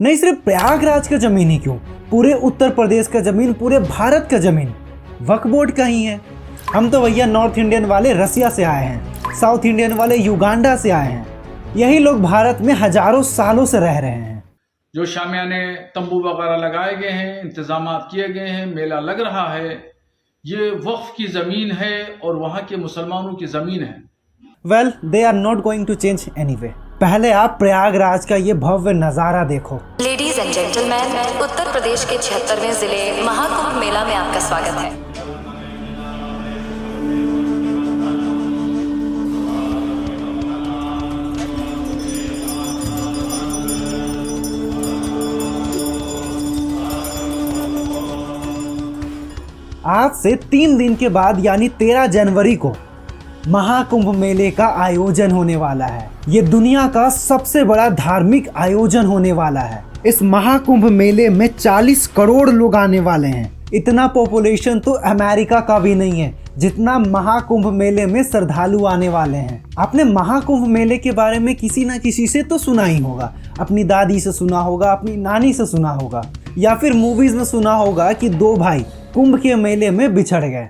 नहीं सिर्फ प्रयागराज का जमीन ही क्यों, पूरे उत्तर प्रदेश का जमीन, पूरे भारत का जमीन वक्फ बोर्ड का ही है। हम तो भैया नॉर्थ इंडियन वाले रसिया से आए हैं, साउथ इंडियन वाले युगांडा से आए हैं। यही लोग भारत में हजारों सालों से रह रहे हैं। जो शामियाने तंबू वगैरह लगाए गए हैं, इंतजाम किए गए हैं, मेला लग रहा है, ये वक्फ की जमीन है और वहाँ के मुसलमानों की जमीन है। Well, they are not going to change anyway. पहले आप प्रयागराज का ये भव्य नजारा देखो। Ladies and gentleman, Uttar Pradesh के 76वें जिले महाकुंभ मेला में आपका स्वागत है। आज से 3 दिन के बाद यानी 13 जनवरी को महाकुंभ मेले का आयोजन होने वाला है। ये दुनिया का सबसे बड़ा धार्मिक आयोजन होने वाला है। इस महाकुंभ मेले में 40 करोड़ लोग आने वाले हैं। इतना पॉपुलेशन तो अमेरिका का भी नहीं है जितना महाकुंभ मेले में श्रद्धालु आने वाले हैं। आपने महाकुंभ मेले के बारे में किसी ना किसी से तो सुना ही होगा। अपनी दादी से सुना होगा, अपनी नानी से सुना होगा, या फिर मूवीज में सुना होगा कि 2 भाई कुंभ के मेले में बिछड़ गए।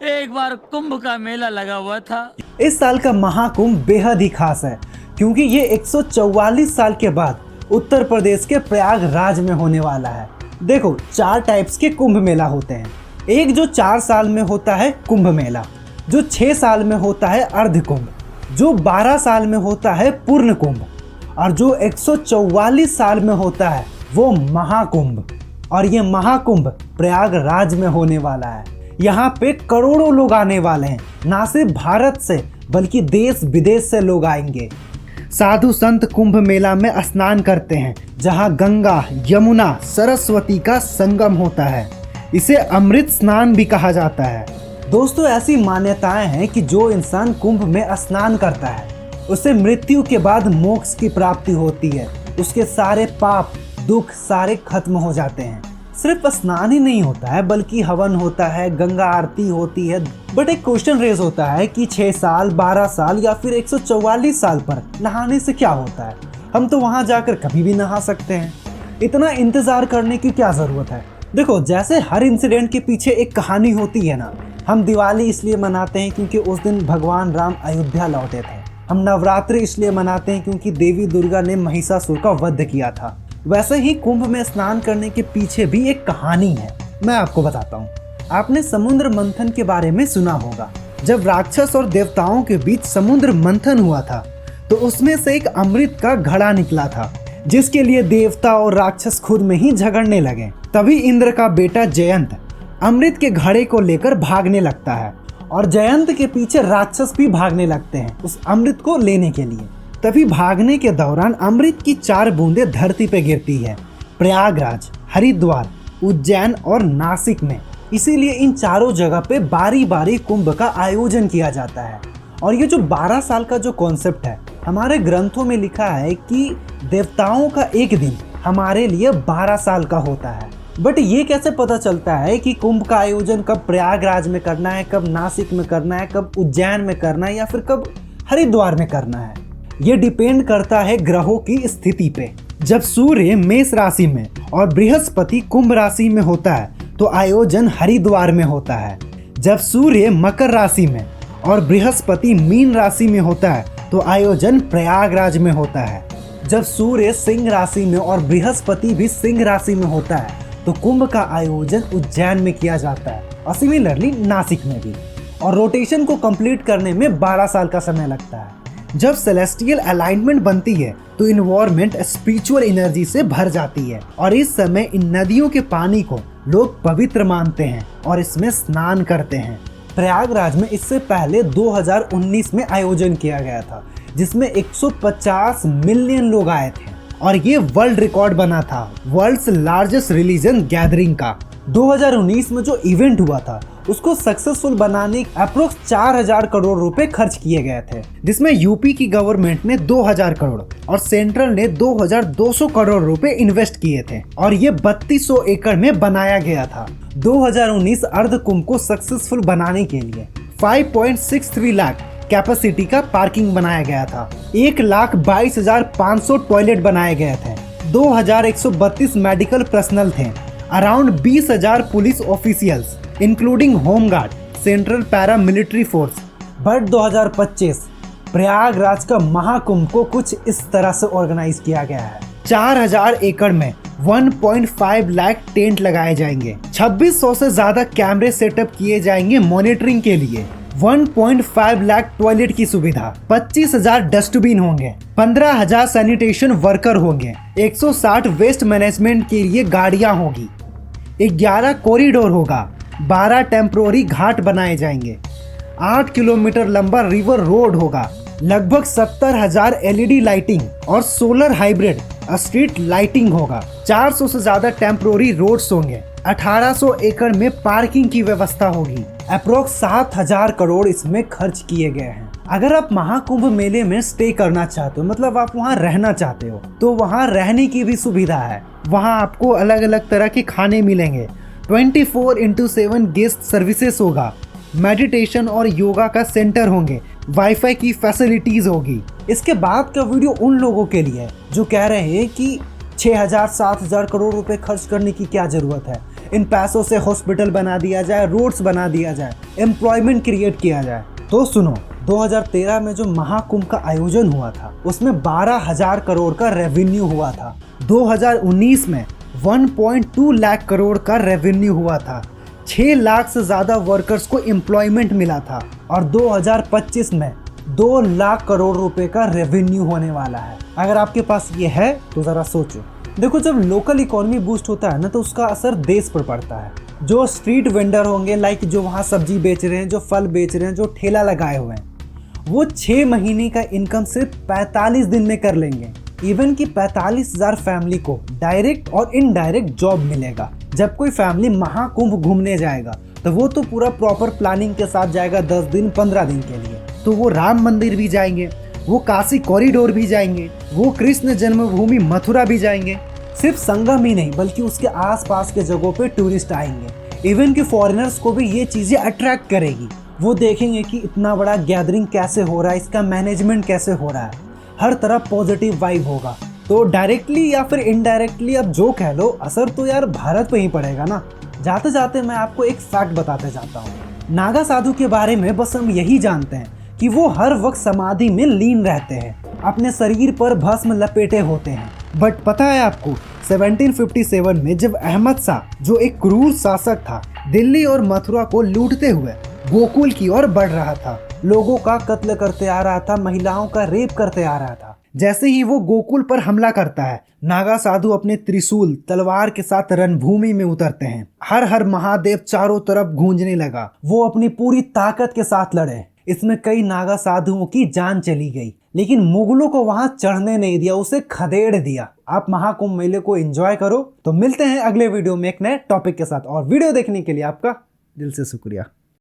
एक बार कुंभ का मेला लगा हुआ था। इस साल का महाकुंभ बेहद ही खास है क्योंकि ये 144 साल के बाद उत्तर प्रदेश के प्रयागराज में होने वाला है। देखो, 4 टाइप्स के कुंभ मेला होते हैं। एक जो 4 साल में होता है कुंभ मेला, जो 6 साल में होता है अर्ध कुंभ, जो 12 साल में होता है पूर्ण कुंभ, और जो 144 साल में होता है वो महाकुंभ। और ये महाकुंभ प्रयागराज में होने वाला है। यहाँ पे करोड़ों लोग आने वाले हैं। ना सिर्फ भारत से बल्कि देश विदेश से लोग आएंगे। साधु संत कुंभ मेला में स्नान करते हैं, जहाँ गंगा, यमुना, सरस्वती का संगम होता है। इसे अमृत स्नान भी कहा जाता है। दोस्तों, ऐसी मान्यताएं हैं कि जो इंसान कुंभ में स्नान करता है उसे मृत्यु के बाद मोक्ष की प्राप्ति होती है। उसके सारे पाप दुख सारे खत्म हो जाते हैं। सिर्फ स्नान ही नहीं होता है बल्कि हवन होता है, गंगा आरती होती है। बट एक क्वेश्चन रेज होता है कि 6 साल, 12 साल या फिर 144 साल पर नहाने से क्या होता है? हम तो वहां जाकर कभी भी नहा सकते हैं। इतना इंतजार करने की क्या जरूरत है? देखो, जैसे हर इंसिडेंट के पीछे एक कहानी होती है ना। हम दिवाली इसलिए मनाते हैं क्योंकि उस दिन भगवान राम अयोध्या लौटे थे। हम नवरात्रि इसलिए मनाते हैं क्योंकि देवी दुर्गा ने महिषासुर का वध किया था। वैसे ही कुंभ में स्नान करने के पीछे भी एक कहानी है। मैं आपको बताता हूँ। आपने समुद्र मंथन के बारे में सुना होगा। जब राक्षस और देवताओं के बीच समुद्र मंथन हुआ था तो उसमें से एक अमृत का घड़ा निकला था, जिसके लिए देवता और राक्षस खुद में ही झगड़ने लगे। तभी इंद्र का बेटा जयंत अमृत के घड़े को लेकर भागने लगता है और जयंत के पीछे राक्षस भी भागने लगते हैं उस अमृत को लेने के लिए। तभी भागने के दौरान अमृत की 4 बूंदें धरती पे गिरती है, प्रयागराज, हरिद्वार, उज्जैन और नासिक में। इसीलिए इन चारों जगह पे बारी बारी कुंभ का आयोजन किया जाता है। और ये जो 12 साल का जो कॉन्सेप्ट है, हमारे ग्रंथों में लिखा है कि देवताओं का एक दिन हमारे लिए 12 साल का होता है। बट ये कैसे पता चलता है कि कुंभ का आयोजन कब प्रयागराज में करना है, कब नासिक में करना है, कब उज्जैन में करना है या फिर कब हरिद्वार में करना है? ये डिपेंड करता है ग्रहों की स्थिति पे। जब सूर्य मेष राशि में और बृहस्पति कुंभ राशि में होता है तो आयोजन हरिद्वार में होता है। जब सूर्य मकर राशि में और बृहस्पति मीन राशि में होता है तो आयोजन प्रयागराज में होता है। जब सूर्य सिंह राशि में और बृहस्पति भी सिंह राशि में होता है तो कुंभ का आयोजन उज्जैन में किया जाता है, और सिमिलरली नासिक में भी। और रोटेशन को कंप्लीट करने में 12 साल का समय लगता है। जब सेलेस्टियल अलाइनमेंट बनती है तो इन्वायरमेंट स्पिरिचुअल एनर्जी से भर जाती है, और इस समय इन नदियों के पानी को लोग पवित्र मानते हैं और इसमें स्नान करते हैं। प्रयागराज में इससे पहले 2019 में आयोजन किया गया था, जिसमें 150 मिलियन लोग आए थे, और ये वर्ल्ड रिकॉर्ड बना था वर्ल्ड्स लार्जेस्ट रिलीजन गैदरिंग का। 2019 में जो इवेंट हुआ था उसको सक्सेसफुल बनाने अप्रोक्स 4000 करोड़ रुपए खर्च किए गए थे, जिसमें यूपी की गवर्नमेंट ने 2000 करोड़ और सेंट्रल ने 2200 करोड़ रुपए इन्वेस्ट किए थे, और ये 3200 एकड़ में बनाया गया था। 2019 अर्ध कुंभ को सक्सेसफुल बनाने के लिए 5.63 लाख कैपेसिटी का पार्किंग बनाया गया था। 1,22,500 टॉयलेट बनाए गए थे। 2132 मेडिकल पर्सनल थे, around 20,000 police officials including home guard, central para military force. But 2025 Prayagraj का महाकुंभ को कुछ इस तरह से ऑर्गेनाइज किया गया है। 4000 एकड़ में 1.5 लाख टेंट लगाए जाएंगे, 2600 से ज्यादा कैमरे सेटअप किए जाएंगे मॉनिटरिंग के लिए, 1.5 लाख टॉयलेट की सुविधा, 25,000 डस्टबिन होंगे, 15,000 सैनिटेशन वर्कर होंगे, 160 वेस्ट मैनेजमेंट के लिए गाड़ियां होगी, 11 कॉरिडोर होगा, 12 टेम्पोररी घाट बनाए जाएंगे, 8 किलोमीटर लंबा रिवर रोड होगा, लगभग 70,000 LED लाइटिंग और सोलर हाइब्रिड स्ट्रीट लाइटिंग होगा, 400 से ज्यादा टेम्पोररी रोड्स होंगे, 1800 एकड़ में पार्किंग की व्यवस्था होगी। अप्रोक्स 7,000 करोड़ इसमें खर्च किए गए हैं। अगर आप महाकुंभ मेले में स्टे करना चाहते हो, मतलब आप वहाँ रहना चाहते हो, तो वहाँ रहने की भी सुविधा है। वहाँ आपको अलग अलग तरह के खाने मिलेंगे, 24/7 गेस्ट सर्विसेज होगा, मेडिटेशन और योगा का सेंटर होंगे, वाईफाई की फैसिलिटीज होगी। इसके बाद का वीडियो उन लोगों के लिए है जो कह रहे हैं कि 6,000-7,000 करोड़ रुपए खर्च करने की क्या जरूरत है, इन पैसों से हॉस्पिटल बना दिया जाए, रोड्स बना दिया जाए, एम्प्लॉयमेंट क्रिएट किया जाए। तो सुनो, 2013 में जो महाकुंभ का आयोजन हुआ था उसमें 12,000 करोड़ का रेवेन्यू हुआ था। 2019 में 1.2 लाख करोड़ का रेवेन्यू हुआ था, 6 लाख से ज्यादा वर्कर्स को एम्प्लॉयमेंट मिला था, और 2025 में 2 लाख करोड़ रुपए का रेवेन्यू होने वाला है। अगर आपके पास ये है तो जरा सोचो। देखो, जब लोकल इकोनॉमी बूस्ट होता है ना, तो उसका असर देश पर पड़ता है। जो स्ट्रीट वेंडर होंगे, लाइक जो वहाँ सब्जी बेच रहे हैं, जो फल बेच रहे हैं, जो ठेला लगाए हुए हैं, वो 6 महीने का इनकम सिर्फ 45 दिन में कर लेंगे। इवन कि 45,000 फैमिली को डायरेक्ट और इनडायरेक्ट जॉब मिलेगा। जब कोई फैमिली महाकुंभ घूमने जाएगा तो वो तो पूरा प्रॉपर प्लानिंग के साथ जाएगा, 10 दिन 15 दिन के लिए। तो वो राम मंदिर भी जाएंगे, वो काशी कॉरिडोर भी जाएंगे, वो कृष्ण जन्मभूमि मथुरा भी जाएंगे। सिर्फ संगम ही नहीं बल्कि उसके आसपास के जगहों पे टूरिस्ट आएंगे। इवन कि फॉरेनर्स को भी ये चीज़ें अट्रैक्ट करेगी। वो देखेंगे कि इतना बड़ा गैदरिंग कैसे हो रहा है, इसका मैनेजमेंट कैसे हो रहा है, हर तरफ पॉजिटिव वाइब होगा। तो डायरेक्टली या फिर इनडायरेक्टली आप जो कह लो, असर तो यार भारत पे ही पड़ेगा ना। जाते जाते मैं आपको एक फैक्ट बताते जाता हूँ। नागा साधु के बारे में बस हम यही जानते हैं कि वो हर वक्त समाधि में लीन रहते हैं, अपने शरीर पर भस्म लपेटे होते हैं। बट पता है आपको, 1757 में जब अहमद शाह, जो एक क्रूर शासक था, दिल्ली और मथुरा को लूटते हुए गोकुल की ओर बढ़ रहा था, लोगों का कत्ल करते आ रहा था, महिलाओं का रेप करते आ रहा था। जैसे ही वो गोकुल पर हमला करता है, नागा साधु अपने त्रिशूल तलवार के साथ रणभूमि में उतरते हैं। हर हर महादेव चारों तरफ गूंजने लगा। वो अपनी पूरी ताकत के साथ लड़े। इसमें कई नागा साधुओं की जान चली गई, लेकिन मुगलों को वहां चढ़ने नहीं दिया, उसे खदेड़ दिया। आप महाकुंभ मेले को एंजॉय करो। तो मिलते हैं अगले वीडियो में एक नए टॉपिक के साथ, और वीडियो देखने के लिए आपका दिल से शुक्रिया।